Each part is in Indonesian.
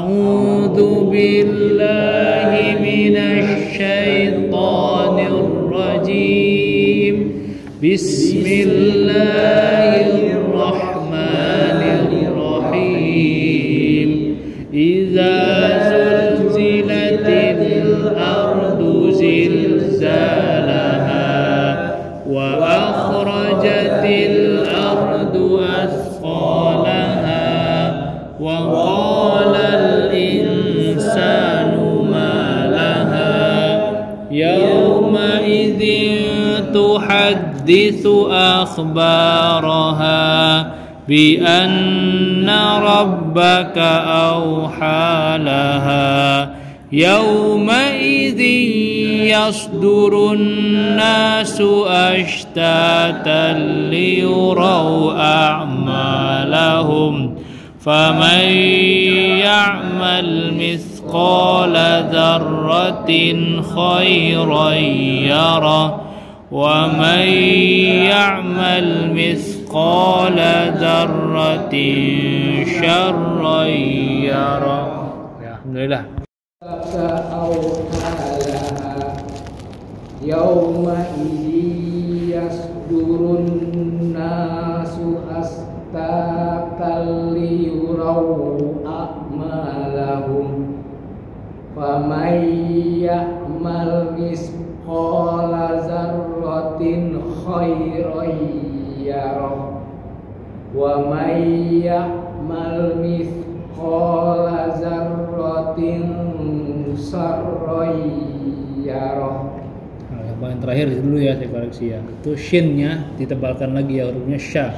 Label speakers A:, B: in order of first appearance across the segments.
A: أعوذ بالله من الشيطان الرجيم بسم الله الرحمن الرحيم إذا زلزلت الأرض زلزالها وأخرجت الأرض أثقالها وقال الإنسان ما لها يومئذ تحدث أخبارها بأن ربك أوحى لها يومئذ يصدر الناس أشتاتا ليروا أعمالهم فمن يعمل مثقال ذرة خيرا يره ومن يعمل مثقال ذرة شرا يره. Alhamdulillah.
B: Yauma'idzi yasdurun nasu astaqal liyuraw a'malahum faman ya'mal misqala zarratin khairan yarah wa man ya'mal misqala zarratin sarran yarah.
A: Yang terakhir dulu ya, saya koreksi ya. Itu shinnya ditebalkan lagi ya, hurufnya sya.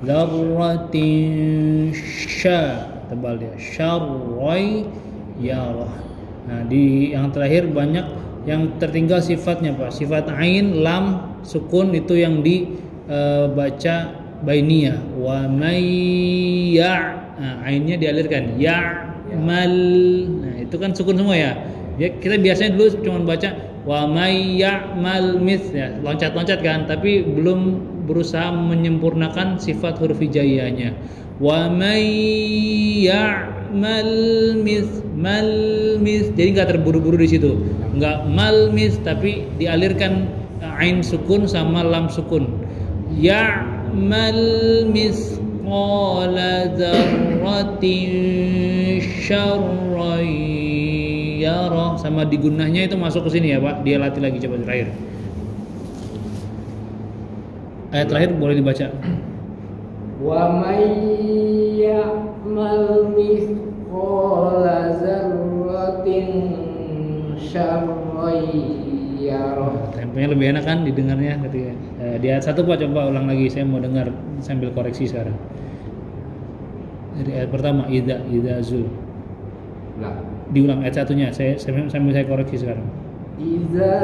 A: Dzarratin sya, tebal dia. Syarrai yarah. Nah, di yang terakhir banyak yang tertinggal sifatnya, Pak. Sifat ain, lam, sukun itu yang dibaca bainiyah. Wa may nah, ainnya dialirkan. Ya'mal. Nah, itu kan sukun semua ya. Kita biasanya dulu cuma baca wa may ya'mal mith ya, loncat-loncat kan, tapi belum berusaha menyempurnakan sifat huruf hijaiyahnya. Wa may ya'mal mal mith, jadi nggak terburu-buru di situ, nggak mal mith, tapi dialirkan ain sukun sama lam sukun. Ya'mal mithqala dzarratin syarran yarah, sama di gunahnya itu masuk ke sini ya Pak. Dia latih lagi coba terakhir. Ayat terakhir boleh dibaca.
B: Wa may ya'mal mithqala dzarratin syarran yarah.
A: Temponya lebih enak kan didengarnya ketika di ayat 1 Pak, coba ulang lagi, saya mau dengar sambil koreksi sekarang. Dari ayat pertama idza zul. Diulang ayat satunya, sambil saya koreksi sekarang.
B: Idza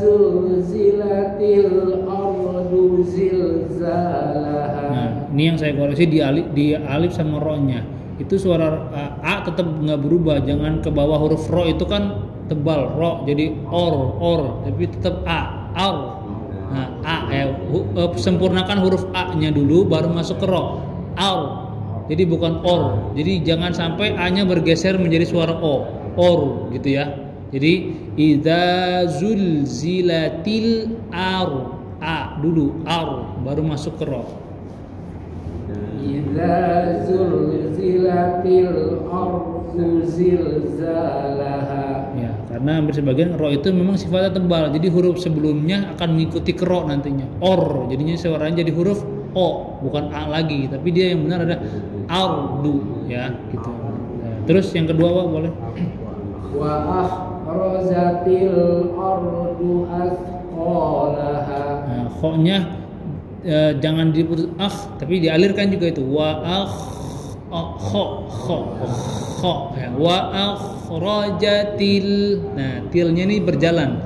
B: zulzilatil ardu zilzalaha.
A: Nah, ini yang saya koreksi di alif sama ro-nya. Itu suara a tetap nggak berubah, jangan ke bawah huruf ro itu kan tebal, ro jadi or, tapi tetap a, ar. Nah, a ya, sempurnakan huruf a-nya dulu baru masuk ke ro. Ar. Jadi bukan or. Jadi jangan sampai a-nya bergeser menjadi suara o. Or gitu ya. Jadi idza zulzilatil ar, a dulu, ar baru masuk ke ro.
B: Idza zulzilatil ardu zilzalaha.
A: Ya, karena hampir sebagian ro itu memang sifatnya tebal. Jadi huruf sebelumnya akan mengikuti ke ro nantinya. Or, jadinya suaranya jadi huruf o, bukan a lagi, tapi dia yang benar ada ardu ya gitu. Nah, terus yang kedua Pak boleh.
B: Wa akhrajatil ardu athqalaha.
A: Nah, kho-nya jangan diputus tapi dialirkan juga itu. Wa kho ya. Wa akhrajatil. Nah, tilnya ini berjalan.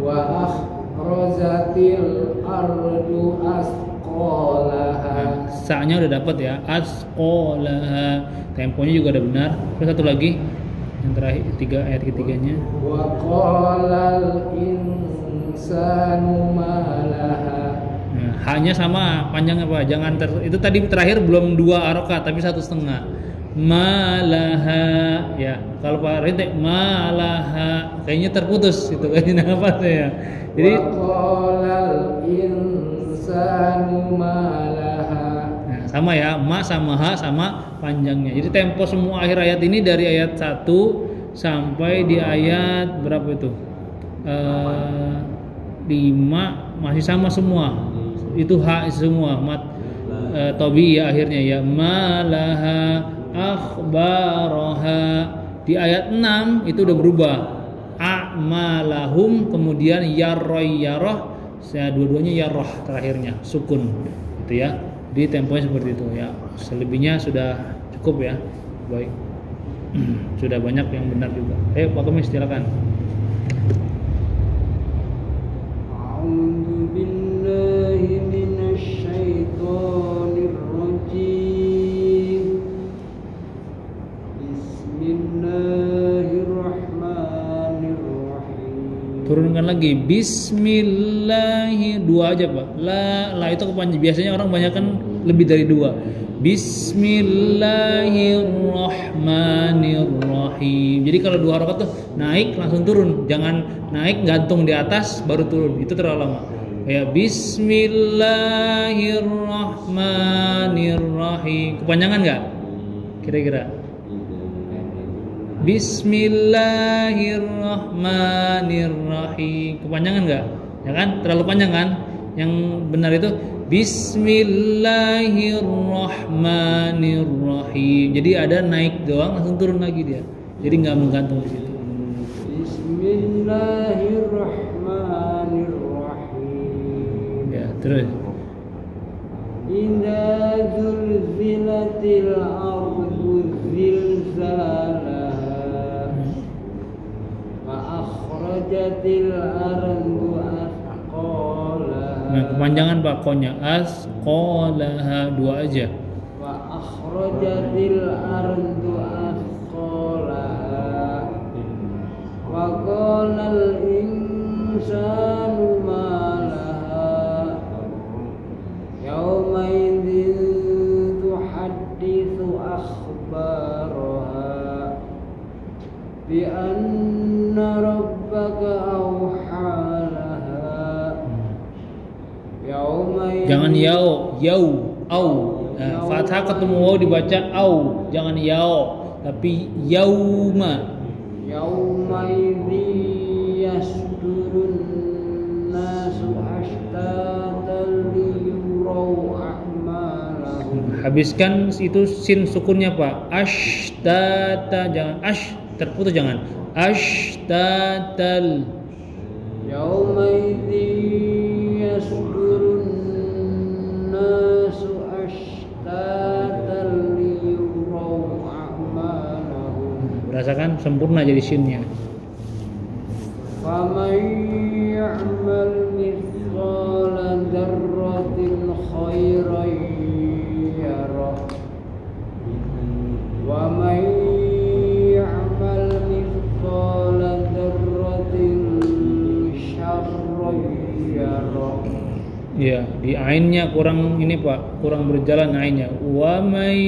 B: Wa akhrajatil ardu athqalaha.
A: Sa-nya udah dapat ya, asqalaha. Temponya juga udah benar. Terus satu lagi yang terakhir, ayat ketiganya.
B: Wa qalal insanu ma laha.
A: Nah, hanya sama panjangnya Pak. Jangan itu tadi terakhir belum 2 harokat tapi 1,5. Malaha. ya. Kalau Pak Rintek malaha kayaknya terputus itu kayaknya nafasnya ya. Jadi
B: Waqalal insanu malaha.
A: nah, sama ya, ma sama ha sama panjangnya. Jadi tempo semua akhir ayat ini dari ayat 1 sampai di ayat berapa itu? 5 masih sama semua. Itu ha semua mat tobi ya akhirnya ya malaha akhbaraha. Di ayat 6 itu udah berubah a'malahum, kemudian yarroy yaroh, dua-duanya yaroh terakhirnya sukun gitu ya. Di temponya seperti itu ya. Selebihnya sudah cukup ya. Baik. Sudah banyak yang benar juga. Pak Komis silakan.
B: A'udzu billahi minasy syaithanir rajim. Bismillahirrahmanirrahim.
A: Turunkan lagi Bismillahi, dua aja Pak. La itu kepanjang. Biasanya orang banyak kan lebih dari dua. Bismillahirrahmanirrahim. Jadi kalau dua rakaat tuh naik langsung turun, jangan naik gantung di atas baru turun. Itu terlalu lama. Kayak Bismillahirrahmanirrahim. Kepanjangan nggak? Kira-kira. Bismillahirrahmanirrahim. Kepanjangan nggak? Ya kan? Terlalu panjang kan? Yang benar itu Bismillahirrahmanirrahim. Jadi ada naik doang langsung turun lagi dia. Jadi nggak menggantung di situ.
B: Bismillahirrahmanirrahim.
A: Ya, terus.
B: Idza zulzilatil ardu zilzalaha wa akhrajatil ardu athqalaha.
A: Nah, kepanjangan Pak konya asqalaha, dua aja.
B: Wa akhrajatil ardu athqalaha wa qalal insanu ma laha yauma idzin tuhadditsu akhbaraha bi anna rabbaka awhalaha yauma
A: Jangan yau, au. Nah, fathah ketemu waw dibaca au, jangan yao, tapi yauma.
B: yauma idzi yasdurun nasu ashtatan liyurau a'malahum.
A: Habiskan itu sin sukunnya Pak. Ashtata, jangan ash terputus, jangan ashtatal.
B: Yauma idzi yasdurun nasu ashtatan liyurau a'malahum.
A: Rasakan sempurna jadi sinnya.
B: Faman ya'mal mithqala dzarratin khairan yarah wa man ya'mal mithqala dzarratin syarran yarah.
A: Ya, di ainnya kurang ini Pak, kurang berjalan ainnya. Wa may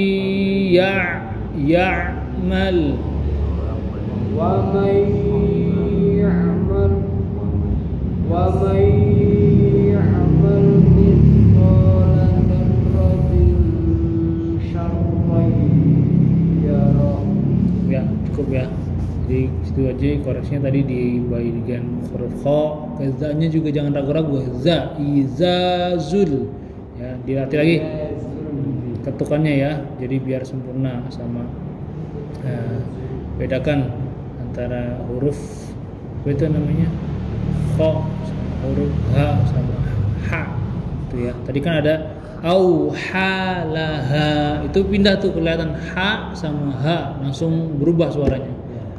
A: ya'mal
B: Wa man ya'mal mithqala dzarratin syarran yarah.
A: ya cukup ya. Jadi situ aja koreksinya tadi di bagian huruf kha, kezanya juga jangan ragu-ragu. Za, izazul. Ya, dilatih lagi ketukannya ya. Jadi biar sempurna sama. Bedakan antara huruf apa itu namanya? Kha sama huruf ha sama ha. Itu ya. Tadi kan ada auhalaha. Itu pindah tuh kelihatan ha sama ha, langsung berubah suaranya.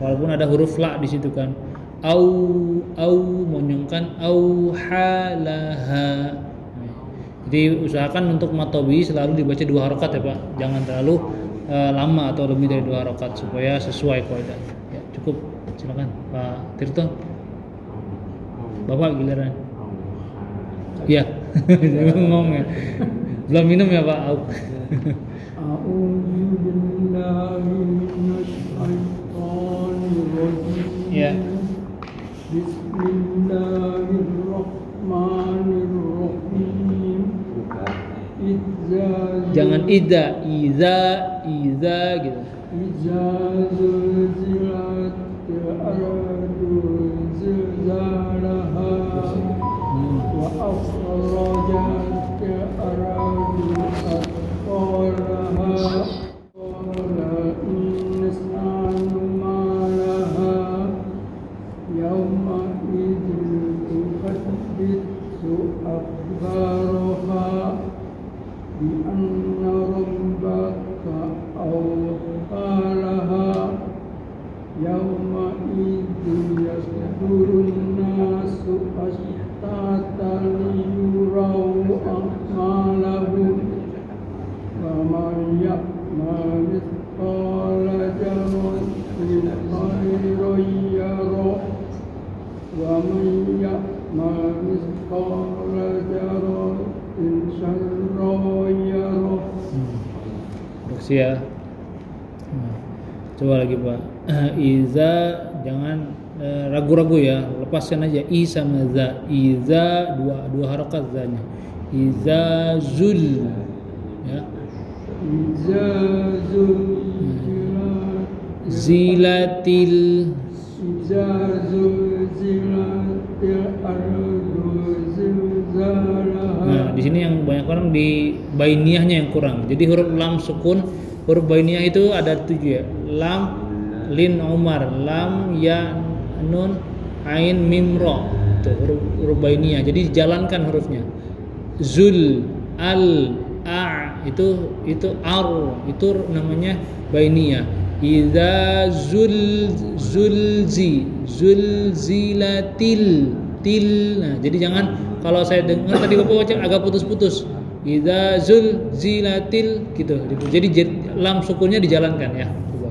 A: Walaupun ada huruf la di situ kan. Au monyongkan auhalaha. Jadi usahakan untuk matobi selalu dibaca 2 harokat ya Pak. Jangan terlalu lama atau lebih dari 2 harokat supaya sesuai kaidah. Ya, cukup. Silakan Pak Tirto. Bapak giliran. Iya. Ngomong ya. Belum minum ya Pak.
B: A'udzu billahi minasy syaithanir
A: iza gitu.
B: إذا زلزلت الأرض زلزالها وأخرجت الأرض أثقالها قال الإنسان ما لها يومئذ تحدث أخبارها بأن ربك أوحى لها يومئذ يصدر الناس أشتاتا ليروا أعمالهم فمن يعمل مثقال ذرة خيرا يره ومن يعمل مثقال ذرة شرا يره.
A: Ya. Nah, coba lagi Pak. Iza jangan ragu-ragu ya, lepaskan aja i sama za. Iza dua harakat zanya. Iza zul ya.
B: Iza zul
A: zilatil
B: Iza zul zilatil ardu zilzalaha.
A: Nah, di sini yang banyak orang di bainiyahnya yang kurang. Jadi huruf lam sukun, huruf bainiyah itu ada 7 ya. Lam, lin, umar, lam, ya, nun, ain, mim, ro. Itu huruf bainiyah. Jadi jalankan hurufnya. Zul, al, a, itu ar, itu namanya bainiyah. Iza zulzilatil til. Nah, jadi jangan kalau saya dengar tadi Bapak baca agak putus-putus. Iza zulzilatil gitu. Jadi lam sukunnya dijalankan ya. Coba.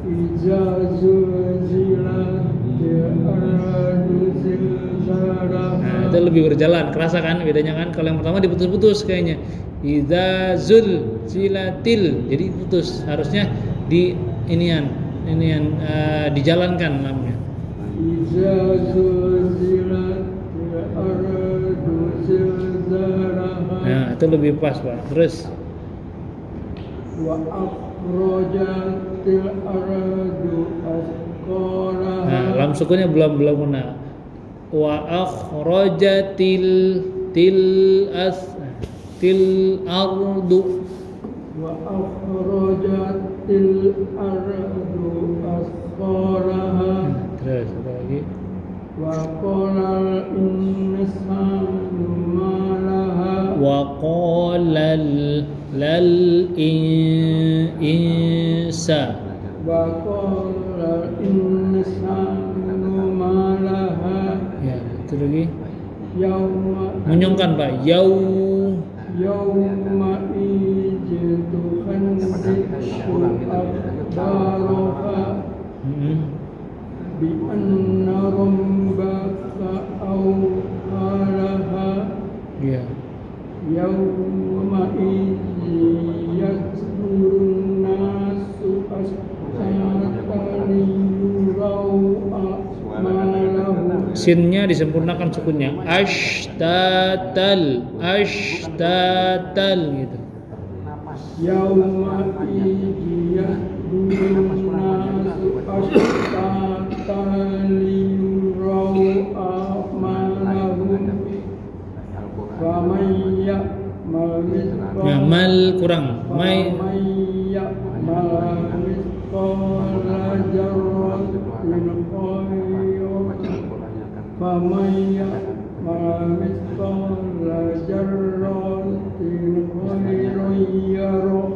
B: Iza zulzilatil ardu zilzalaha.
A: Nah, itu lebih berjalan, kerasa kan bedanya kan? Kalau yang pertama diputus-putus kayaknya. Iza zulzilatil. Jadi putus. Harusnya di inian dijalankan lamnya.
B: Iza zulzilatil ardu zilzalaha.
A: Nah, itu lebih pas, Pak. Terus
B: Wa akhrajatil ardu athqalaha.
A: nah, lam sukunnya belum kena. Wa akhrajatil til ardu.
B: Wa akhrajatil ardu athqalaha.
A: Terus apa lagi?
B: Wa qalal insanu ma laha.
A: Wa qalal lal insa.
B: Wa qalal insanu ma laha.
A: Ya, itu lagi.
B: Yauma
A: Menyongkan, Pak.
B: yauma idzin tuhannisu akhbaraha bi anna rabbaka awhalaha.
A: Ya.
B: Yauma idzin yasdurun nasu ashtatan liyurau a'malahum.
A: Sinnya disempurnakan sukunnya. Ashtatal gitu.
B: Yauma idzin yasdurun nasu ashtatan liyurau a'malahum. Faman ya'mal mithqala
A: Ngamal kurang. Mai
B: ya'mal mithqala dzarratin khairan. Faman ya'mal mithqala dzarratin khairan yarah.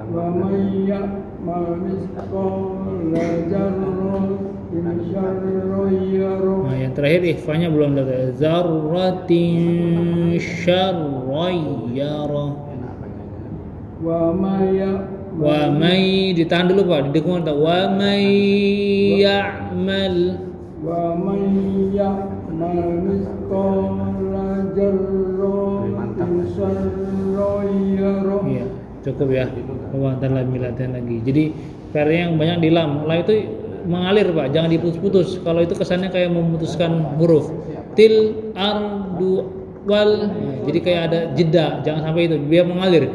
B: Wa man ya'mal mithqala dzarratin syarran yarah.
A: Nah, yang terakhir ikhfanya belum ada. Zarratin syarrayyara.
B: Wa may
A: Wa may ditahan dulu, Pak. Didengung tak? Wa may ya'mal.
B: wa may ya'mal mithqala dzarratin syarran yarah.
A: Iya, cukup ya. Ntar latihan lagi. Jadi PR yang banyak di lam. La itu mengalir, Pak. Jangan diputus-putus. Kalau itu kesannya kayak memutuskan huruf. Til ardu wal. Nah, jadi kayak ada jeda. Jangan sampai itu. Biar mengalir.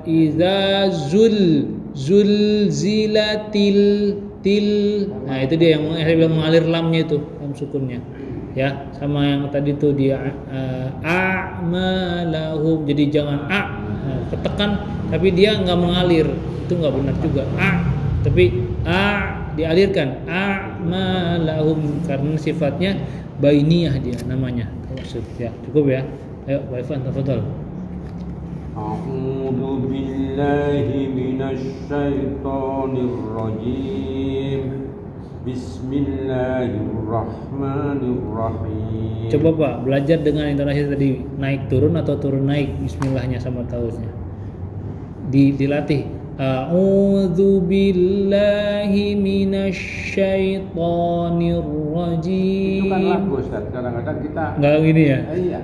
A: Iza zulzilatil til. Nah, itu dia yang saya bilang mengalir lamnya itu, lam sukunnya. Ya, sama yang tadi tuh dia a'malahum. Jadi jangan ketekan tapi dia nggak mengalir. Itu nggak benar juga. Tapi dialirkan a'malahum karena sifatnya bainiyah dia namanya. Maksud ya. Cukup ya. Ayo, Pak Ivan, tafadhol.
C: A'udzu billahi minasy syaithanir rajim. Bismillahirrahmanirrahim.
A: Coba Pak, belajar dengan intonasi tadi, naik turun atau turun naik bismillahnya sama tausnya. Dilatih. A'udzu billahi minasy syaithanir rajim.
C: Itu kan lagu Ustaz, kadang-kadang kita
A: enggak gini ya?
C: Iya.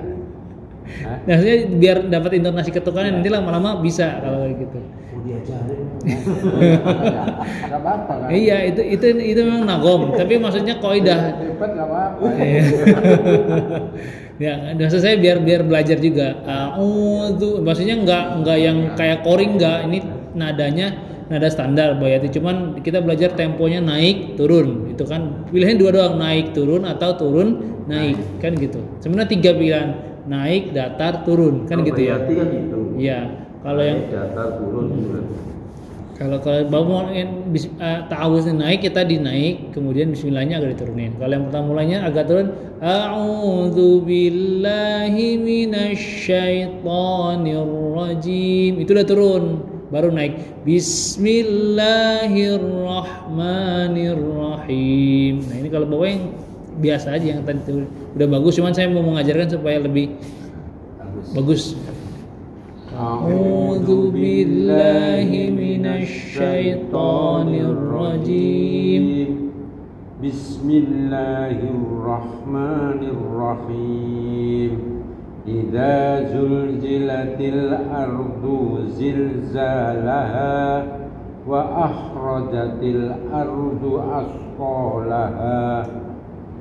A: Nah, maksudnya biar dapat intonasi ketukannya nanti lama-lama bisa kalau kayak gitu.
C: Diajarin. Enggak apa-apa kan?
A: Iya, itu memang nagom, tapi maksudnya kaidah.
C: Ribet enggak apa-apa.
A: Ya, maksud saya biar belajar juga. Maksudnya enggak yang kayak koring enggak. Ini nadanya nada standar bayati, cuman kita belajar temponya naik turun. Itu kan pilihannya dua doang, naik turun atau turun naik kan gitu. Sebenarnya 3 pilihan, naik, datar, turun kan gitu ya.
C: Bayati kan gitu.
A: Iya, kalau yang
C: datar turun gitu.
A: Kalau mau ta'awuznya naik, kita dinaik, kemudian bismillahnya agak diturunin. Kalau yang pertama mulanya agak turun, a'udzu billahi minasyaitonir rajim. Itu udah turun, baru naik. Bismillahirrahmanirrahim. Nah, ini kalau bawa yang biasa aja yang tadi udah bagus, cuman saya mau mengajarkan supaya lebih bagus. A'udzu billahi minasyaitonir rajim.
C: Bismillahirrahmanirrahim. Idza zulzilatil ardu zilzalaha wa akhrajatil ardu asqalaha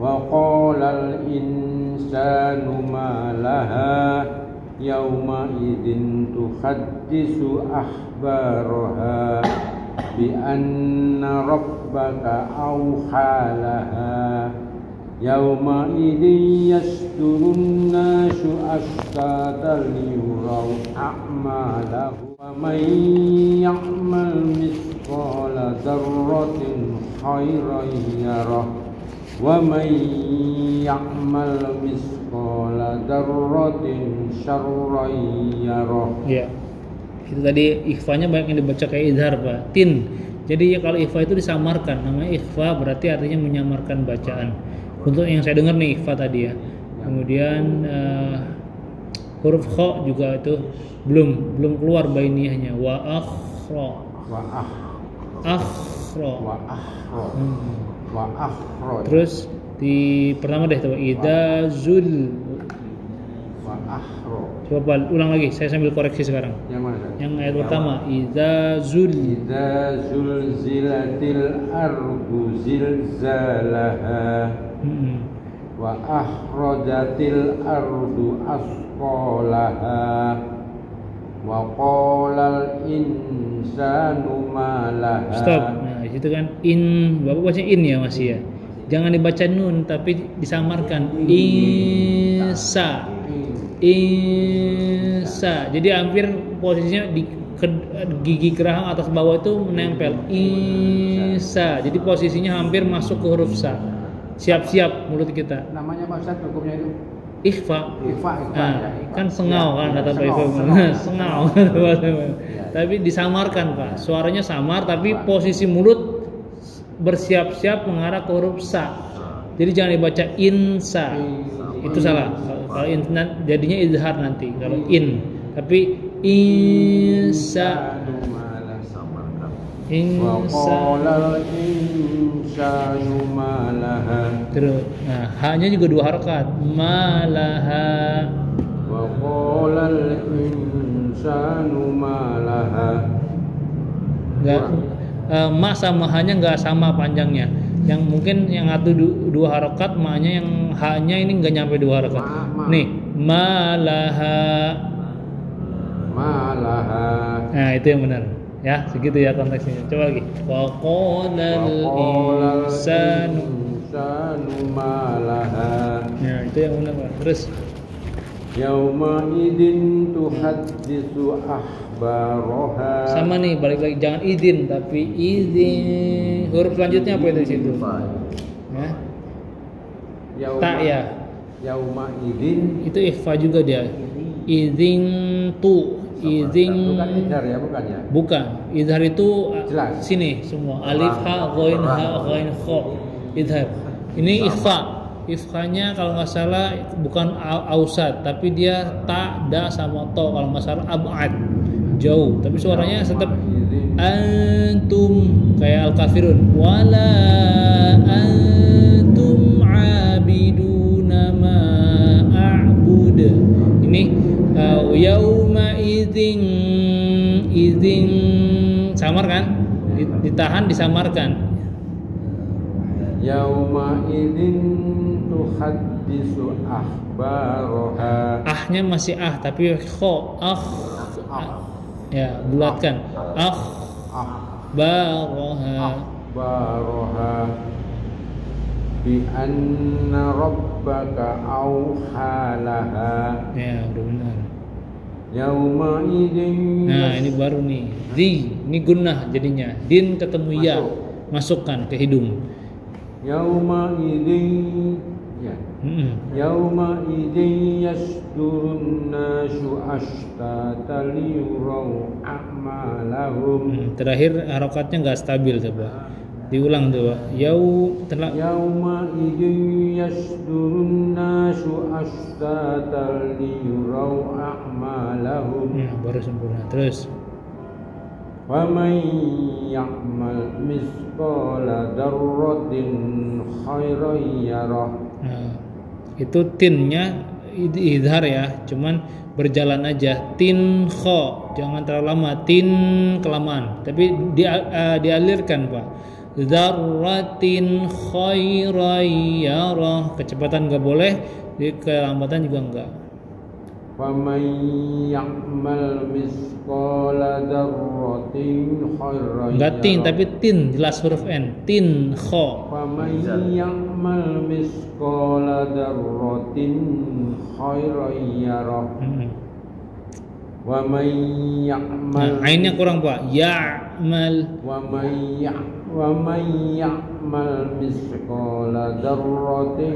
C: wa qalal insanu ma laha yauma idzin tuhaddisu akhbaraha bi anna rabbaka awhalaha yauma idzin yasdurun nasu ashtatan yuraw a'malahu wa man ya'mal mithqala dzarratin khairan yarah wa man ya'mal mithqala dzarratin syarran yarah.
A: Ya. Itu tadi ikhfanya banyak yang dibaca kayak izhar, Pak. Tin. Jadi ya kalau ikhfa itu disamarkan, namanya ikhfa berarti artinya menyamarkan bacaan. Untuk yang saya dengar nih ikhfa tadi ya. Kemudian huruf kha juga itu belum keluar bainiyahnya. Wa akhra. Terus di pertama deh tuh idza zul
C: Wa akhra.
A: Coba ulang lagi, saya sambil koreksi sekarang.
C: Yang mana?
A: Yang ayat pertama idza
C: zulzilatil ardu zilzalaha wa akhrajatil ardu asqalaha wa qalal insanu ma laha.
A: Stop. Nah, di situ kan Bapak baca ya masih ya. Jangan dibaca nun tapi disamarkan Isa. Jadi hampir posisinya di gigi geraham atas bawah itu menempel Isa. Jadi posisinya hampir masuk ke huruf sa. Siap-siap mulut kita.
C: Namanya Pak Ustaz hukumnya itu?
A: Ikhfa.
C: Nah,
A: kan sengau kan kata Pak Ivan. Sengau. Tapi disamarkan Pak. Suaranya samar tapi posisi mulut bersiap-siap mengarah ke huruf sa. Jadi jangan dibaca insa. Itu salah. Kalau jadinya izhar nanti. Kalau tapi insa. Terus, nah, hanya juga 2 harakat. Malaha.
C: Wa qalal insanu malaha.
A: Ma sama hanya nggak sama panjangnya. Yang mungkin yang satu 2 harakat, ma-nya yang ha-nya ini nggak nyampe 2 harakat. Nih, malaha.
C: ma laha.
A: Nah, itu yang benar. Ya, segitu ya konteksnya. Coba lagi. Wa qalal insanu.
C: Ma laha.
A: Nah, itu yang benar, Pak. Terus
C: Yauma idin tuhaddisu akhbaraha.
A: sama nih, balik lagi, jangan izin tapi izin. Huruf selanjutnya apa itu di situ? Ya. Tak ya.
C: Yauma idin
A: Itu ikhfa juga dia. Izin tu, izin.
C: bukan idhar ya, bukan ya?
A: Bukan. Izhar itu
C: Jelas.
A: sini semua. Alif ha ghain ha ghain kha. Izhar. Ini ikhfa. Ikhfanya kalau nggak salah bukan ausat, tapi dia ta, da sama to. Kalau nggak salah abad, jauh. Tapi suaranya tetap antum kayak al-kafirun. Wala antum abiduna ma a'bud. Ini yauma idzin samar kan? Ditahan, disamarkan.
C: Yauma idin tuhaddisu akhbaraha.
A: Ahnya masih tapi kho ya, bulatkan. Akhbaraha.
C: Akhbaraha bi anna rabbaka auhalaha.
A: Ya, udah benar.
C: Yauma idin.
A: Nah, ini baru nih. Ini gunnah jadinya. Din ketemu ya. Masukkan ke hidung.
C: Yauma idin ya. Yauma idin yasdurun nasu ashtata liyurau a'malahum.
A: Terakhir harokatnya nggak stabil, coba diulang coba.
C: Yauma idin yasdurun nasu ashtata liyurau a'malahum.
A: Baru sempurna. Terus
C: Wa man ya'mal misqala dzarratin khairan yarah.
A: nah, itu tinnya idhar ya, cuman berjalan aja. Tin kho, jangan terlalu lama. Tin kelamaan, tapi dialirkan, Pak. Dzarratin khairan yarah. Kecepatan nggak boleh, di kelambatan juga enggak.
C: Wa man ya'mal misqala dzarratin khairan yarah.
A: Enggak tin, tapi tin, jelas huruf N. Tin kho.
C: Wa man ya'mal misqala dzarratin khairan yarah. Wa man ya'mal.
A: Nah, ainnya kurang, Pak. Ya'mal.
C: Wa man ya'mal misqala dzarratin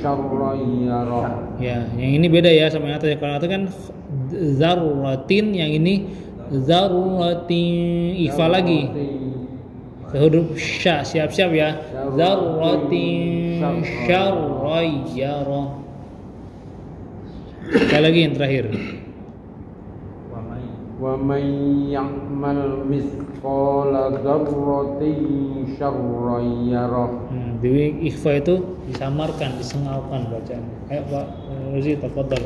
C: syarran yarah.
A: Ya, yang ini beda ya sama yang atas. Kalau atas kan zarratin, yang ini zarratin. Ikhfa lagi. Ke huruf sya, siap-siap ya. Zarratin syarran yarah. Sekali lagi yang terakhir.
C: Wa man ya'mal misqala dzarratin syarran yarah.
A: Di ikhfa itu disamarkan, disengalkan bacaan. Ayo Pak Ruzi, tafadhal.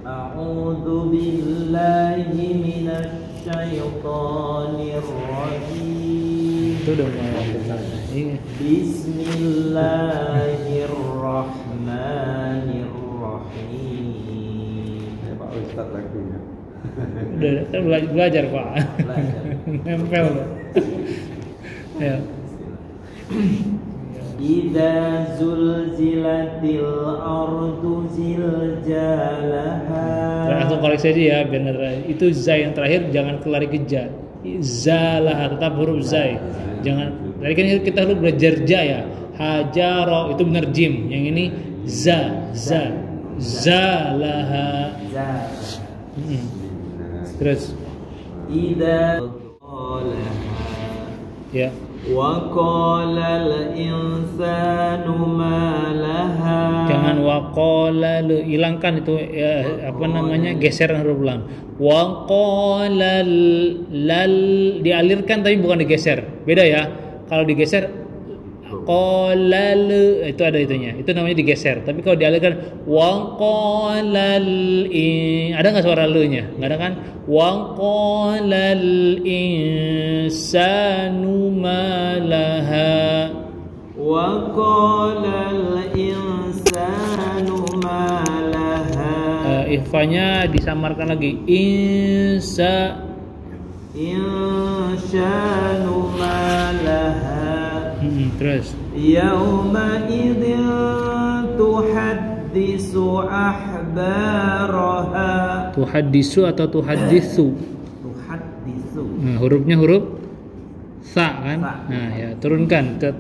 D: A'udzu billahi minasy syaithanir rajim.
A: Itu udah mulai benar. Iya.
D: Bismillahirrahmanirrahim.
C: Pak Ustaz lagunya.
A: Udah belajar, Pak. Nempel. Ya.
D: Idza zulzilatil ardu ziljalaha.
A: Langsung koreksi aja ya, benar. Itu zai yang terakhir jangan kelari ke ja. Zalah tetap huruf zai. Jangan. Tadi kan kita harus belajar ja ya. Hajaro itu benar jim. Yang ini zalaha. Terus
D: Idza qalaha.
A: ya.
D: Wa qalal insanu ma laha.
A: Jangan waqala lu, hilangkan itu ya, apa namanya, geser huruf lam. Waqala lal, dialirkan tapi bukan digeser. Beda ya. Kalau digeser qalal itu ada itunya. Itu namanya digeser. Tapi kalau dialirkan waqalal ada enggak suara lu-nya? Enggak ada kan? Waqalal insanu ma laha.
D: Wa qalal insanu ma laha.
A: ikhfanya disamarkan lagi.
D: Insyanu ma laha.
A: Terus.
D: Yauma idzin tuhaddisu ahbaraha.
A: Tuhaddisu atau tuhaddisu?
D: Tuhaddisu.
A: Nah, hurufnya huruf sa kan?
D: Sa.
A: Nah, ya turunkan ke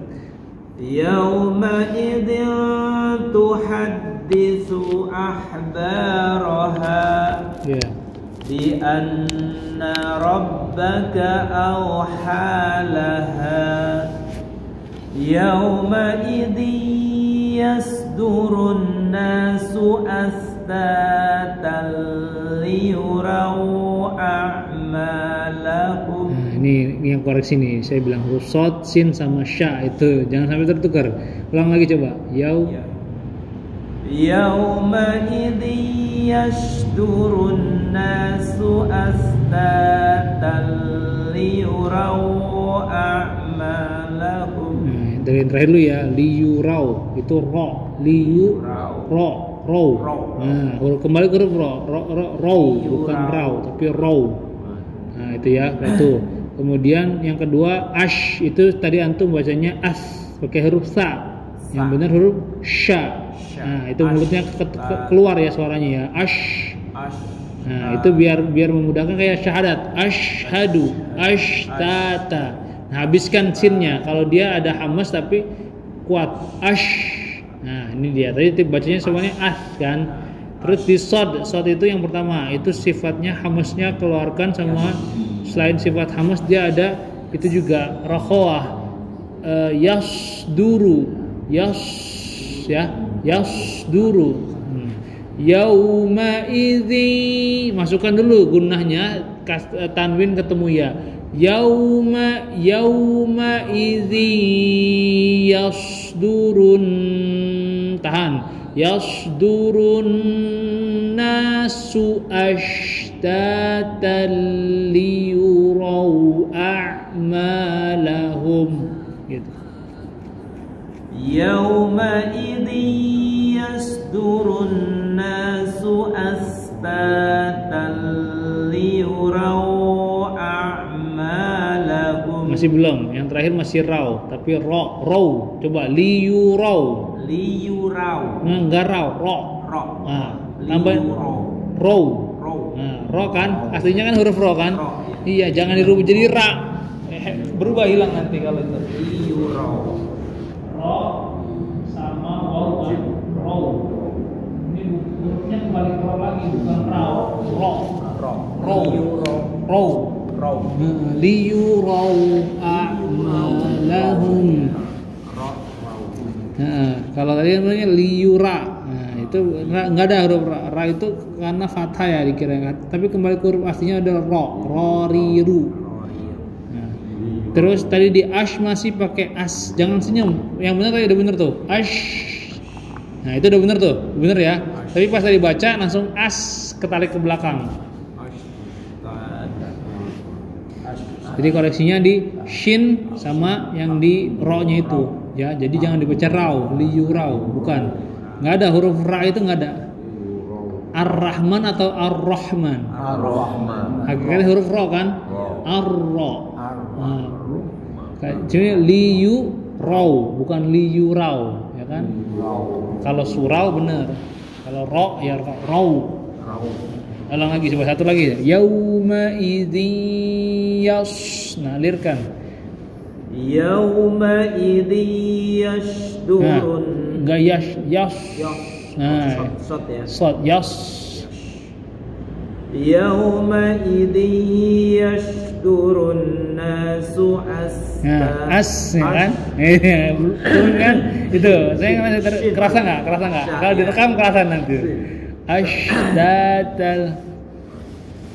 D: Yauma idzin tuhaddisu ahbaraha.
A: ya.
D: Bi anna rabbaka awhalaha. Yauma idzin yasdurun nasu astatan liyuraw a'malahum.
A: Nah, ini yang koreksi nih. Saya bilang huruf shad, sin sama sya itu jangan sampai tertukar. Ulang lagi coba.
D: Yauma idzin yasdurun nasu astatan liyuraw a'malahum.
A: Nah, dari yang terakhir dulu ya, liyurau itu ro, ro. Nah, huruf kembali ke huruf ro, bukan rau tapi ro. Nah, itu ya, itu. Kemudian yang kedua ash itu tadi antum bacanya as pakai huruf sa. Yang benar huruf sya. Nah, itu mulutnya keluar ya suaranya ya, ash. Nah, itu biar memudahkan kayak syahadat, ashhadu, ashtata. Nah, habiskan sinnya. Kalau dia ada hamas tapi kuat, ash. Nah, ini dia. Tadi bacanya semuanya as kan. Terus di shad itu yang pertama, itu sifatnya hamasnya keluarkan semua. Selain sifat hamas dia ada itu juga rakhawah. Yasduru, yasduru. Yauma idzi, masukkan dulu gunnahnya, tanwin ketemu ya. Yauma idzi yasdurun, tahan, yasdurun nasu ashtatan liyuraw a'malahum gitu.
D: Yauma idzi yasdurun nasu astatan liyuraw a'malahum.
A: Masih belum, yang terakhir masih raw, tapi raw. Coba liyuraw. Nah, enggak raw, Nah, tambahin raw. Nah, ro kan, aslinya kan huruf ro kan? Iya, jangan dirubah jadi ra. Berubah hilang nanti kalau itu.
D: Liyuraw.
A: Ro sama waw kan? Raw. Ini hurufnya kembali ke ro lagi, bukan raw. Raw. Liyuraw a'malahum. Nah, kalau tadi namanya liyura. Nah, itu enggak ada huruf ra itu karena fathah ya dikira. Tapi kembali ke huruf aslinya ada roriru. Nah, terus tadi di ash masih pakai as. Jangan senyum. Yang benar tadi udah benar tuh. Ash. Nah, itu udah benar tuh. Benar ya. Tapi pas tadi baca langsung as ketarik ke belakang. Jadi koreksinya di shin sama yang di ro-nya itu. Ya, jadi jangan dibaca raw, liyurau, bukan. Nggak ada huruf ra itu nggak ada. Ar-Rahman atau Ar-Rahman? Hakikatnya huruf ro kan? Ar-ro. Nah, jadi liyurau, bukan liyurau, ya kan? Kalau surau benar. Kalau ro ya raw. Ulang lagi, coba satu lagi. Yauma idzin nah, lirkan.
D: Yauma idzin yasdurun.
A: Nah, enggak yas. Nah,
D: Shot ya.
A: shad yas.
D: Yauma idzin yasdurun nasu
A: Nah, as ya kan? Turun kan? Itu. Saya nggak kerasa nggak? Kalau direkam kerasa nanti. Ashdatal.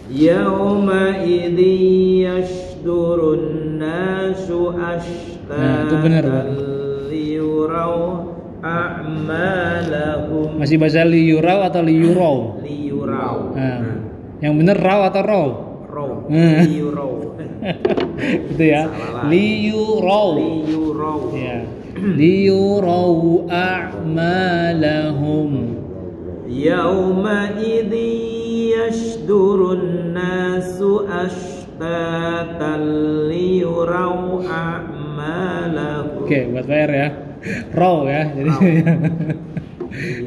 D: Yauma idzin yasdurun nasu ashtatan.
A: Nah, itu benar, Pak.
D: Liyuraw a'malahum.
A: Masih baca liyurau atau liyurau?
D: Liyuraw.
A: Nah, yang benar raw atau raw?
D: Raw.
A: Hmm.
D: Liyuraw.
A: Itu ya. Liyurau. Ya. Liyurau a'malahum.
D: يومئذ يصدر الناس أشتاتا ليروا أعمالهم.
A: Oke, buat PR ya. Raw ya. Jadi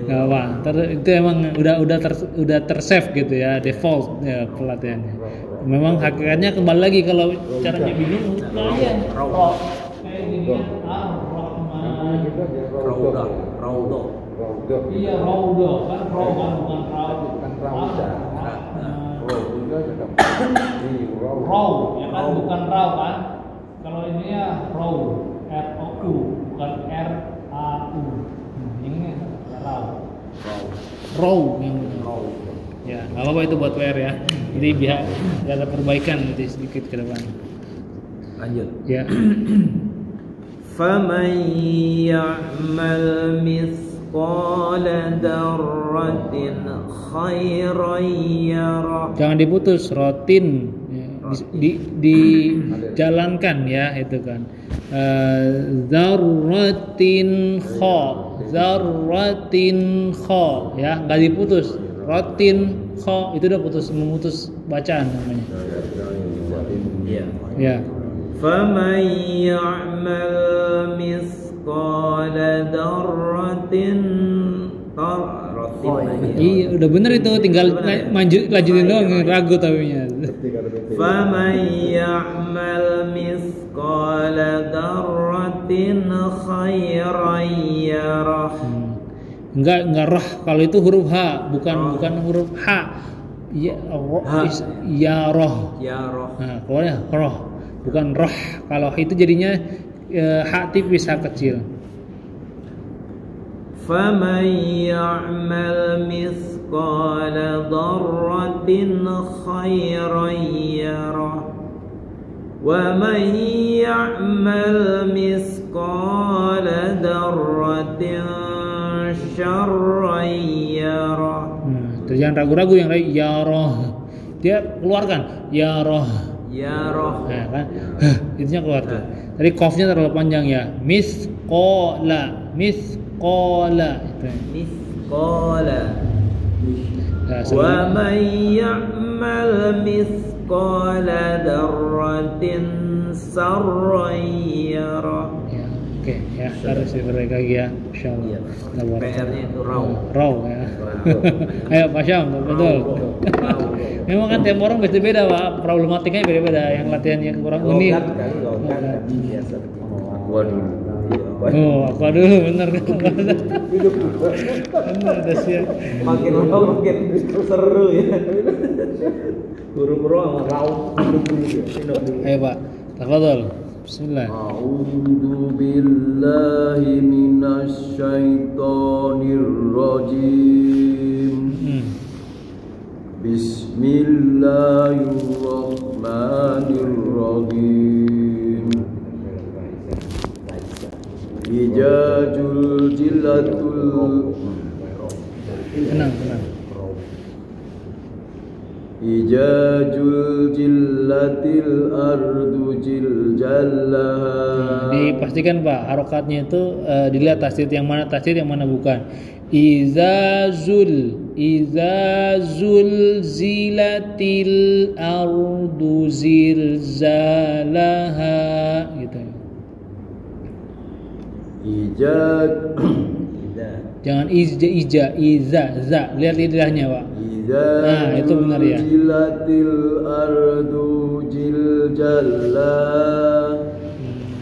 A: nggak apa. Itu emang udah tersave gitu ya, default ya pelatihannya. Memang hakikatnya kembali lagi kalau caranya bingung udah aja. Raw. Kayak gini kan Ar-Rahman.
C: Raudah.
A: Iya, Raudah kan raw kan bukan raw.
C: Kan raudah.
A: Raw ya kan bukan raw kan. Kalau ini ya raw, R-O-U bukan R-A-U. Ini raw. Raw yang benar. Ya, nggak apa-apa itu buat PR ya. Jadi biar ada perbaikan nanti sedikit ke depan.
D: Lanjut.
A: Ya.
D: فَمَنْ يَعْمَلْ مِثْقَالَ ذَرَّةٍ خَيْرًا يَرَهُ.
A: Jangan diputus rotin ya, dijalankan ya itu kan. Zarratin kha ya, nggak diputus. Rotin kha itu udah memutus bacaan namanya. Ya.
D: فَمَنْ يَعْمَلْ مِثْقَالَ ذَرَّةٍ
A: Iya, udah bener itu, tinggal lanjutin doang, ragu tapinya.
D: فَمَنْ يَعْمَلْ مِثْقَالَ ذَرَّةٍ خَيْرًا يَرَهُ.
A: Enggak roh, kalau itu huruf H, bukan huruf H. Ya roh. Nah, pokoknya roh, bukan roh. Kalau itu jadinya H tipis, H kecil.
D: فَمَنْ يَعْمَلْ مِثْقَالَ ذَرَّةٍ خَيْرًا يَرَهُ وَمَنْ يَعْمَلْ مِثْقَالَ ذَرَّةٍ شَرًّا يَرَهُ.
A: Tuh, jangan ragu-ragu yang lain. Ya roh, dia keluarkan ya roh. Nah, kan? Itunya keluar tuh. Tadi qafnya terlalu panjang ya. Misqala itu.
D: Misqala.
A: Nah,
D: Wa man ya'mal misqala dzarratin sarran yara.
A: Ya, oke ya, harus diperbaiki lagi ya, insyaallah.
D: PR-nya itu
A: raw ya. Ayo Pak Syam, betul. Memang kan tiap orang beda-beda Pak, problematikanya beda-beda. Yang latihan yang kurang unik. Aku dulu bener kan. Bener udah siap.
D: Makin lama makin seru ya. Huruf raw sama raw.
A: Ayo Pak, tafadhol. Bismillah.
B: A'udzu billahi minasyaitonir rajim. Bismillahirrahmanirrahim. Ijajul jilatul
A: Tenang.
B: Ijajul jillatil ardu jiljallaha.
A: Dipastikan Pak, harokatnya itu dilihat tasdid yang mana tasdid yang mana bukan. Izazul zilatil ardu zilzalaha gitu. Jangan iza, lihat lidahnya Pak. Nah, itu benar ya.
B: Jilatil ardu jiljallah.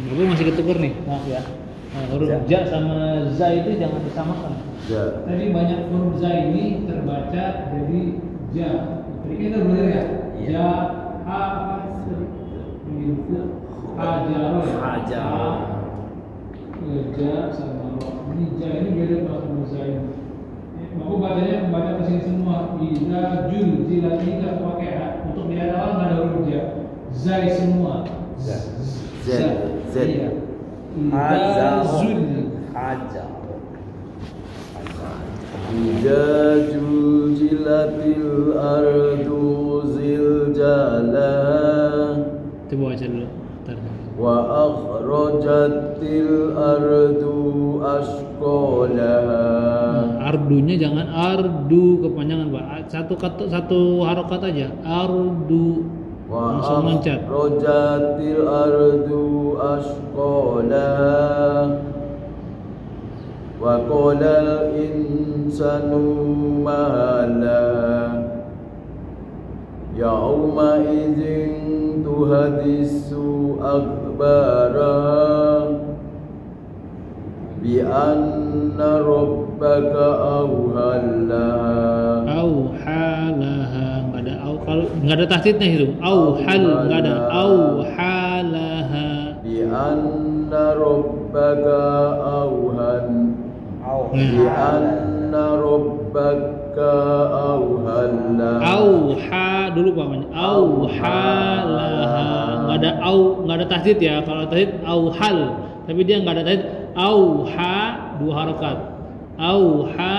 A: Aku masih ketuker nih, maaf ya. Nah, huruf ja sama za itu jangan disamakan.
B: Ja.
A: Tadi banyak huruf za ini terbaca jadi ja. Jadi itu benar ya. Ja, hajar. Ja sama roh. Ini ja ini beda sama za ini. Aku bacanya ke sini semua. Iza jul jilat ini nggak pakai ha. Untuk di awal nggak ada huruf ja. Zai semua.
D: Z.
A: Iya.
D: Hajar.
B: Ijajul jilatil ardu ziljalah.
A: Coba baca dulu. Bentar.
B: وأخرجت الأرض أثقالها.
A: Ardunya jangan ardu kepanjangan Pak. Satu harokat aja. Ardu. Langsung loncat.
B: وأخرجت الأرض أثقالها وقال الإنسان ما لها يومئذ تحدث أخبارها بأن ربك أوحى لها.
A: Auhalaha, nggak ada kalau nggak ada tahdidnya itu. Auhal nggak ada. Auhalaha.
B: بأن ربك أوحى بأن ربك أوحى لها.
A: Auha dulu Pak. Auhalaha. Nggak ada tahdid ya. Kalau tahdid auhal, tapi dia nggak ada tahdid. Auha dua harokat. Auha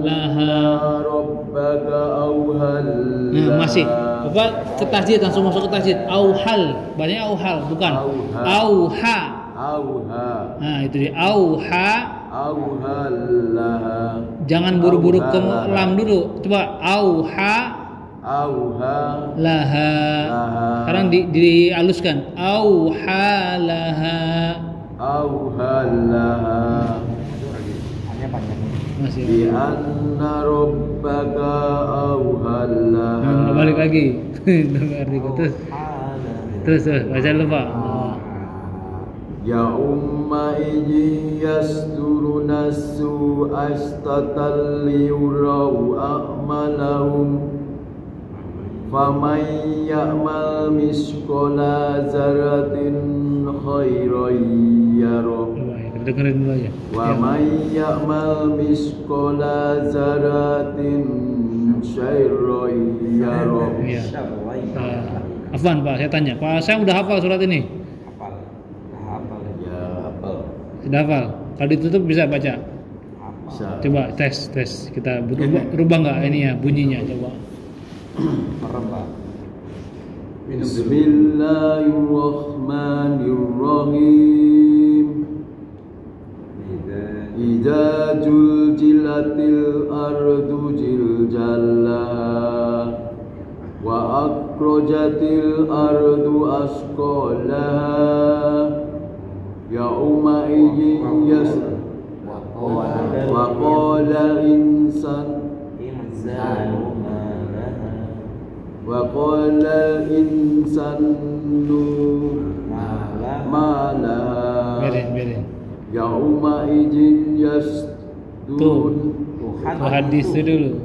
A: laha.
B: ربك أوحى
A: Nah,
B: لها.
A: masih apa ke tahdid, langsung masuk ke tahdid. Auhal, banyak auhal bukan. Auha.
B: أوحى
A: Nah, itu dia. Auha.
B: أوحى لها.
A: Jangan buru-buru ke lam dulu. Coba auha
B: أوحى
A: laha. Sekarang dihaluskan. Auha laha.
B: أوحى لها
D: Hanya panjang.
A: Masih.
B: بأن ربك أوحى لها.
A: Nah, balik lagi. Terus baca dulu Pak.
B: يومئذ يصدر الناس أشتاتا ليروا أعمالهم فمن يعمل مثقال ذرة خيرا يره
A: Coba ya, dengerin dulu aja.
B: ومن يعمل مثقال ذرة شرا يره.
A: Iya. Afwan Pak, saya tanya. Pak, saya udah hafal surat ini.
D: Hafal. Hafal.
B: Ya apel.
A: Sudah hafal. Kalau ditutup bisa baca.
B: Bisa.
A: Coba tes. Kita rubah nggak ini ya bunyinya coba.
D: Merem Pak.
B: Bismillahirrahmanirrahim. Idza zulzilatil ardu zilzalaha wa akhrajatil ardu asqalaha yauma idzin wa qala insan wa qala insanu ma laha
A: Berin.
B: yauma idzin yasdurun
A: Tuh hadis dulu.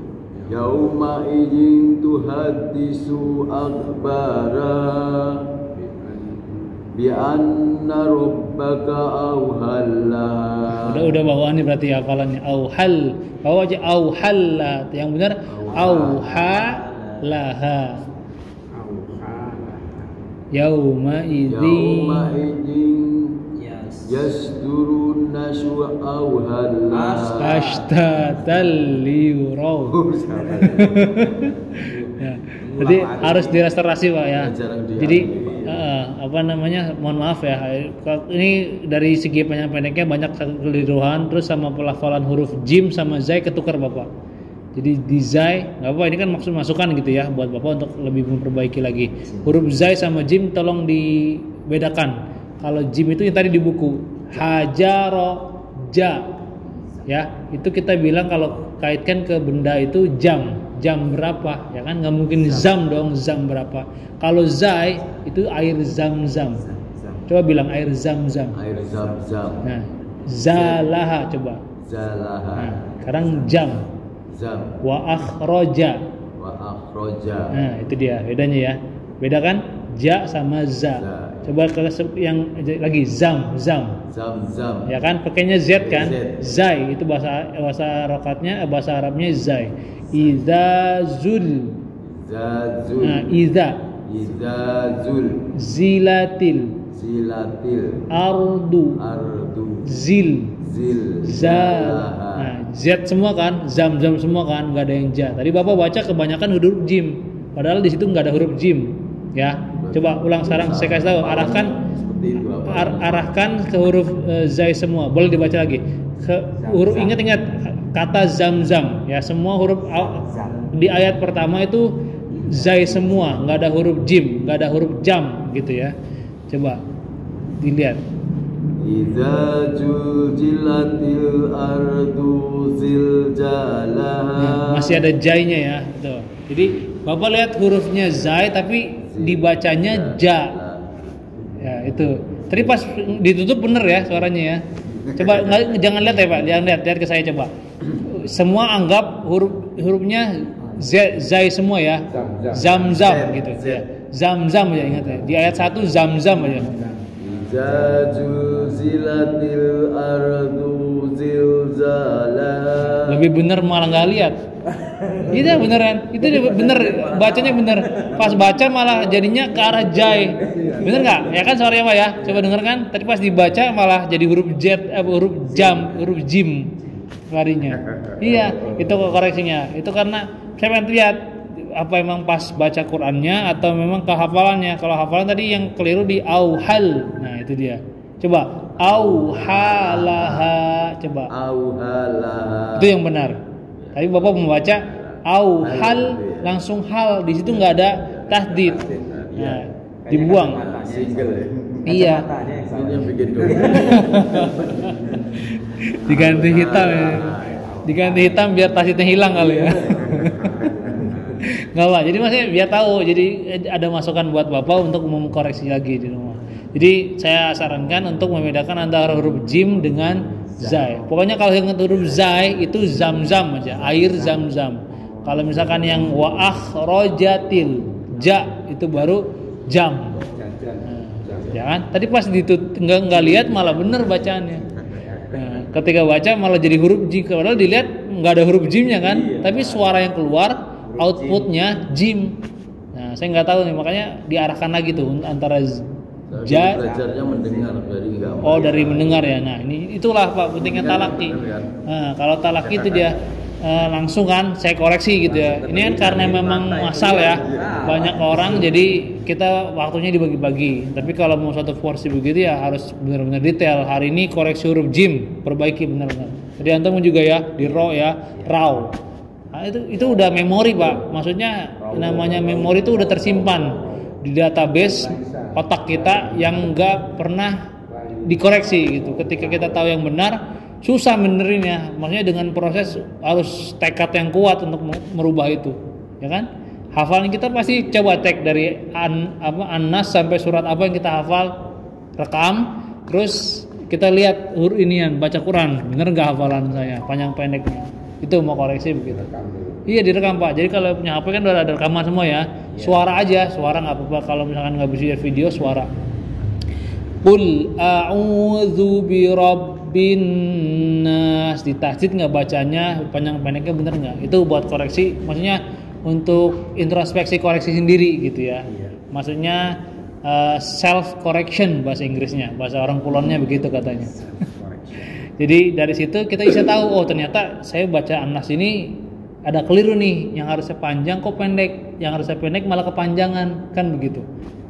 B: yauma idzin tuhaddisu akhbara bi anna rabbaka awhalla.
A: Udah bawaan nih berarti hafalannya. Auhal. Bawa aja auhalla. Yang benar auha laha. Yauma
B: yauma
A: idzin
B: yasdurun nasu awhalla.
A: ashtatal liyuraw. Ya. Jadi harus direstorasi Pak ya. Jadi mohon maaf ya. Ini dari segi pendeknya banyak kekeliruan, terus sama pelafalan huruf jim sama zai ketukar Bapak. Jadi di zai nggak apa, ini kan maksud masukan gitu ya buat Bapak untuk lebih memperbaiki lagi. Huruf zai sama jim tolong dibedakan. Kalau jim itu yang tadi di buku hajaro ja ya, itu kita bilang kalau kaitkan ke benda itu jam berapa ya kan, nggak mungkin zam dong, zam berapa. Kalau zai itu air zam-zam. Coba bilang air zam-zam.
B: Air zam-zam.
A: Nah, zalaha coba.
B: Zalaha.
A: Nah, sekarang jam.
B: Zam.
A: Wa akhroja.
B: Wa akhroja.
A: Nah, itu dia bedanya ya. Beda kan? Ja sama za. Coba kalau yang lagi zam.
B: Zam-zam.
A: Ya kan pakainya z kan?
B: Z.
A: Zai itu bahasa rokatnya, bahasa Arabnya zai. Iza zul.
B: Zazul.
A: Nah, iza
B: Izazul.
A: zilatil
B: Zilatil.
A: ardu
B: Ardu.
A: zil
B: Zil.
A: za. Nah, z semua kan, zam semua kan, nggak ada yang ja. Tadi Bapak baca kebanyakan huruf jim, padahal di situ nggak ada huruf jim. Ya, coba ulang sekarang. Saya kasih tahu, arahkan
B: Itu apa?
A: arahkan ke huruf zai semua. Boleh dibaca lagi. Huruf ingat kata zam-zam ya, semua huruf di ayat pertama itu zai semua, nggak ada huruf jim, nggak ada huruf jam gitu ya. Coba dilihat.
B: Idza juljilatil ardu ziljalaha.
A: Nah, masih ada jainya ya. Tuh. Jadi Bapak lihat hurufnya zai tapi dibacanya ja. Ya, itu. Tadi pas ditutup bener ya suaranya ya. Coba jangan lihat ya Pak, jangan lihat ke saya coba. Semua anggap hurufnya zai semua ya. Zam-zam gitu ya. Zam-zam aja ingat ya. Di ayat 1 zam-zam aja.
B: Idza julzilatil ardu zilzalaha.
A: Lebih bener malah nggak lihat. Itu beneran, itu bener, bacanya bener. Pas baca malah jadinya ke arah jai. Bener nggak? Ya kan suaranya Pak ya? Coba denger kan? Tadi pas dibaca malah jadi huruf huruf jam, huruf jim larinya. Iya, itu koreksinya. Itu karena saya pengen lihat apa emang pas baca Qur'annya atau memang kehafalannya. Kalau hafalan tadi yang keliru di auhal. Nah, itu dia. Coba auhalaha, coba.
B: Auhalaha.
A: Itu yang benar. Tapi Bapak membaca auhal langsung hal, di situ nggak ada tahdid. Nah, dibuang.
B: Single ya.
A: Iya.
B: Ini yang bikin dosa.
A: Diganti hitam ya. Diganti hitam biar tahdidnya hilang kali ya. Nggak Pak, jadi maksudnya biar tahu, jadi ada masukan buat Bapak untuk mengkoreksi lagi di rumah. Jadi saya sarankan untuk membedakan antara huruf jim dengan zai. Pokoknya kalau yang huruf zai itu zam-zam aja, air zam-zam. Kalau misalkan yang wa akhrajatil ja itu baru jam. Ya kan? Tadi pas nggak lihat malah bener bacaannya. Nah, ketika baca malah jadi huruf jim, padahal dilihat nggak ada huruf jimnya kan, tapi suara yang keluar outputnya jim. Nah, saya nggak tahu nih, makanya diarahkan lagi tuh antara ja.
B: Belajarnya mendengar dari enggak.
A: Oh, dari mendengar ya. Nah, ini itulah Pak pentingnya talaki. Nah, kalau talaki itu dia langsung kan saya koreksi gitu ya. Ini kan karena memang masal ya. Banyak orang jadi kita waktunya dibagi-bagi. Tapi kalau mau satu porsi begitu ya harus benar-benar detail. Hari ini koreksi huruf jim, perbaiki benar-benar. Jadi antum juga ya di ro ya, raw. Nah, itu udah memori Pak. Maksudnya namanya memori itu udah tersimpan di database otak kita yang nggak pernah dikoreksi gitu. Ketika kita tahu yang benar, susah benerinnya. Maksudnya dengan proses harus tekad yang kuat untuk merubah itu, ya kan? Hafalan kita pasti coba cek dari An-Nas sampai surat apa yang kita hafal, rekam, terus kita lihat inian baca Quran, bener nggak hafalan saya, panjang pendeknya. Itu mau koreksi begitu. Iya direkam Pak. Jadi kalau punya HP kan udah ada rekaman semua ya. Suara aja, suara nggak apa-apa. Kalau misalkan nggak bisa video, suara. Qul a'udzu birabbin nas. Di tahdid nggak bacanya panjang pendeknya bener nggak? Itu buat koreksi. Maksudnya untuk introspeksi koreksi sendiri gitu ya. Maksudnya self correction bahasa Inggrisnya. Bahasa orang Kulonnya begitu katanya. Jadi dari situ kita bisa tahu, oh ternyata saya baca An-Nas ini ada keliru nih, yang harusnya panjang kok pendek, yang harusnya pendek malah kepanjangan, kan begitu.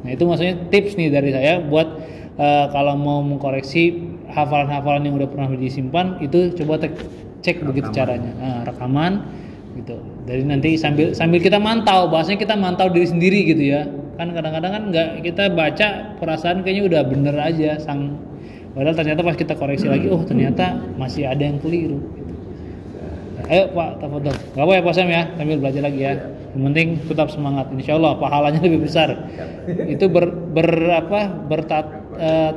A: Nah itu maksudnya tips nih dari saya buat kalau mau mengkoreksi hafalan-hafalan yang udah pernah disimpan, itu coba cek begitu caranya, rekaman gitu. Jadi nanti sambil kita mantau, bahasanya kita mantau diri sendiri gitu ya. Kan kadang-kadang kan nggak kita baca perasaan kayaknya udah bener aja padahal ternyata pas kita koreksi lagi, oh ternyata masih ada yang keliru. Ayo Pak, tafadhol. Gak apa ya Pak Sam ya, sambil belajar lagi ya. Yang penting tetap semangat. Insya Allah pahalanya lebih besar. Itu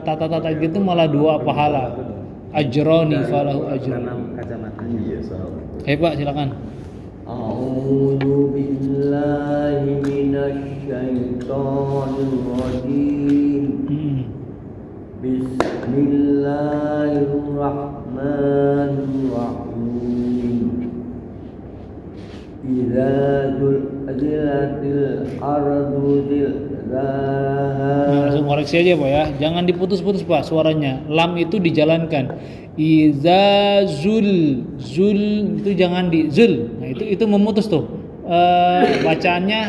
A: tata gitu malah 2 pahala. Ajroni falahu ajrun. Ayo Pak silakan.
B: A'udzu billahi minasy syaithanir rajim. Bismillahirrahmanirrahim. Idza zulzilatil ardu zilzalaha.
A: Langsung koreksi aja Pak ya. Jangan diputus-putus Pak suaranya. Lam itu dijalankan. Idza zul itu jangan di zul. Nah, itu memutus tuh. Bacaannya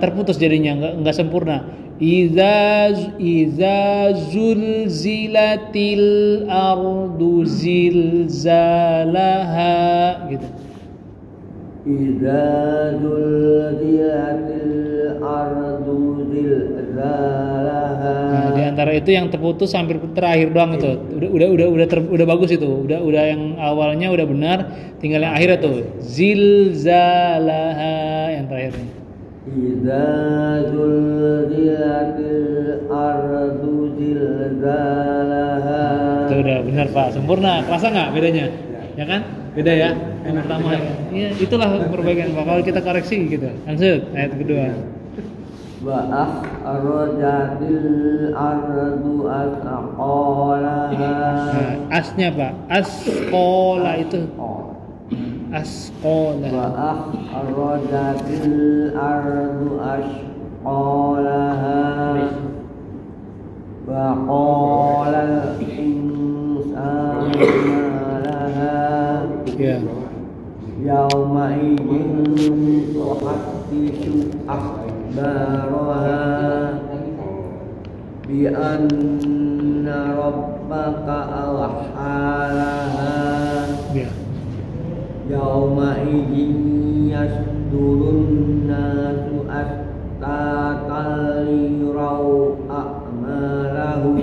A: terputus jadinya, enggak sempurna. Iza zulzilatil ardu zilzalaha gitu.
B: Idza zulzilatil ardu zilzalaha.
A: Nah, di antara itu yang terputus hampir terakhir doang itu. Udah bagus itu. Udah yang awalnya udah benar, tinggal yang akhirnya tuh. Zilzalaha yang terakhirnya.
B: Idza zulzilatil ardu zilzalaha.
A: Itu udah benar Pak, sempurna. Kerasa nggak bedanya? Ya kan? Beda ya. Yang pertama ya, itulah perbaikan Pak. Kalau kita koreksi gitu. Lanjut ayat kedua.
B: Wa akhrajatil ardu asqalaha.
A: Nah, asnya Pak, asqala itu. Asqala.
B: Wa akhrajatil ardu asqalaha. Wa qala al-insanu ma laha.
A: Ya.
B: Yauma idzin tuhadditsu akhbaraha bi anna rabbaka awhalaha.
A: Ya.
B: Yauma idzin yasdurun nasu astaqal yurau a'malahum.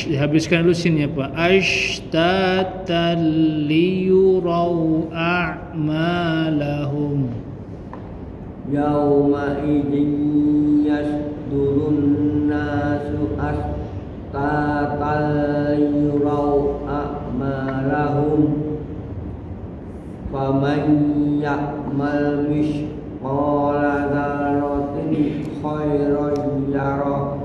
A: Habiskan dulu sinnya Pak. Ashtatan liyurau a'malahum.
B: Yauma idzin yasdurun nasu astaqal yurau a'malahum. Faman ya'mal mithqala dzarratin khairan yarah.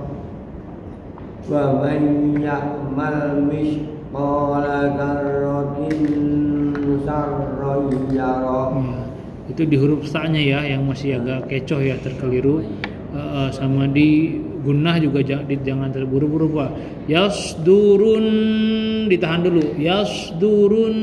B: Wa man ya'mal mithqala dzarratin syarran yarah.
A: Itu di huruf sa-nya ya yang masih agak kecoh ya, terkeliru. Sama di gunnah juga jangan terburu-buru Pak. Yasdurun ditahan dulu. Yasdurun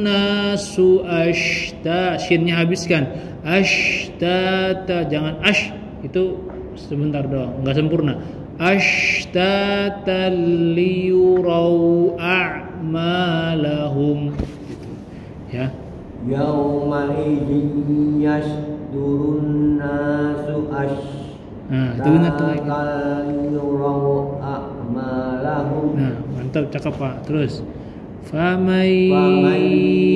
A: nasu ashta, shinnya habiskan. Ashtata, jangan ash, itu sebentar doang, nggak sempurna. Ashtata liyurau a'malahum gitu. Ya.
B: Yauma idzin yasdurun nasu
A: Nah, itu benar tuh.
B: astaqal yurau a'malahum.
A: Nah, mantap, cakep Pak. Terus famay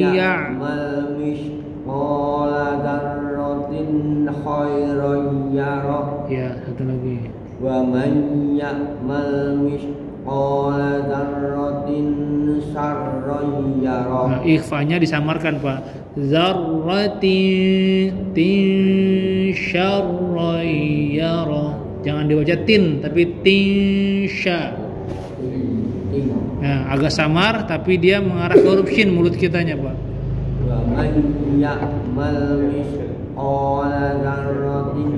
B: ya'mal mithqala dzarratin khairan yarah.
A: Ya, satu lagi.
B: Wa man ya'mal mithqala dzarratin syarran yarah.
A: Nah, ikhfanya disamarkan Pak. Dzarratin syarran yarah. Jangan dibaca tin tapi tinsya. Nah, agak samar tapi dia mengarah ke huruf shin mulut kitanya Pak.
B: Wa man ya'mal mithqala dzarratin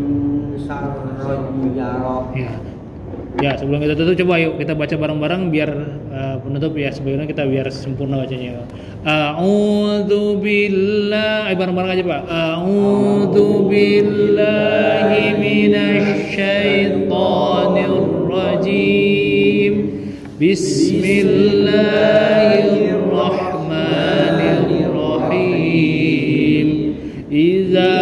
B: syarran yarah.
A: Ya. Ya, sebelum kita tutup coba yuk kita baca bareng-bareng biar penutup ya, sebelumnya kita biar sempurna bacanya. A'udzu billahi, bareng-bareng aja Pak. A'udzu billahi minasy syaithanir rajim. Bismillahirrahmanirrahim. Idza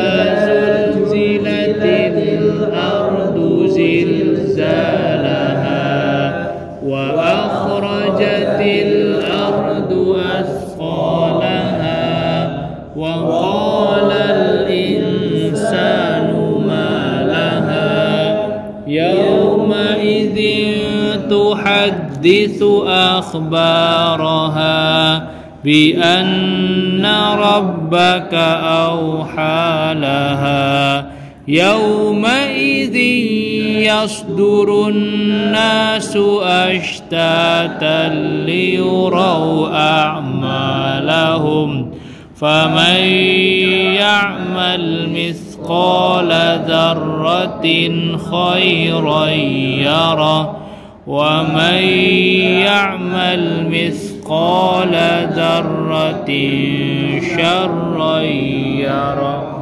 A: zulzilatil ardu zilzalaha wa akhrajatil ardu athqalaha wa qalal insanu ma laha yawma idzin tuhadditsu akhbaraha bi anna rabbaka awhalaha yawma idzin yasdurun nasu ashtatan liyurau a'malahum faman ya'mal mithqala dzarratin khairan yarah wa man ya'mal mithqala dzarratin syarran yarah.